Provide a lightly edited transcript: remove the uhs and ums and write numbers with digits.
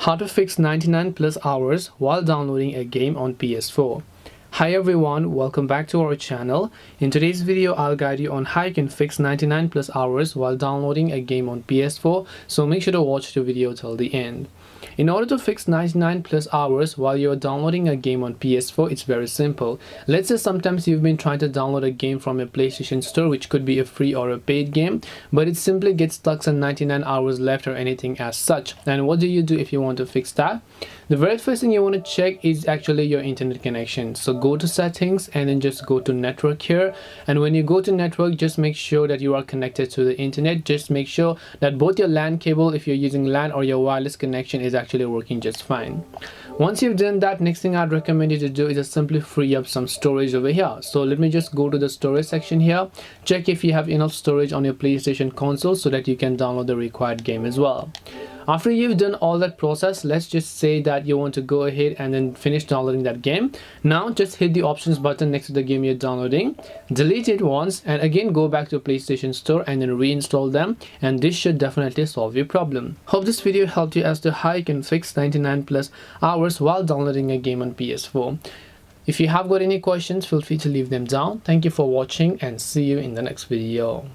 How to fix 99 plus hours while downloading a game on PS4. Hi everyone, welcome back to our channel. In today's video, I'll guide you on how you can fix 99 plus hours while downloading a game on PS4, so make sure to watch the video till the end. In order to fix 99 plus hours while you're downloading a game on PS4, it's very simple. Let's say sometimes you've been trying to download a game from a PlayStation store, which could be a free or a paid game, but it simply gets stuck on 99 hours left or anything as such. And what do you do if you want to fix that? The very first thing you want to check is actually your internet connection. So go to settings and then just go to network here, and when you go to network, just make sure that you are connected to the internet. Just make sure that both your LAN cable, if you're using LAN, or your wireless connection is actually working just fine. Once you've done that, next thing I'd recommend you to do is just simply free up some storage over here. So let me just go to the storage section here, check if you have enough storage on your PlayStation console so that you can download the required game as well. After you've done all that process, let's just say that you want to go ahead and then finish downloading that game. Now just hit the options button next to the game you're downloading, delete it once, and again go back to PlayStation Store and then reinstall them, and this should definitely solve your problem. Hope this video helped you as to how you can fix 99 plus hours while downloading a game on PS4. If you have got any questions, feel free to leave them down. Thank you for watching and see you in the next video.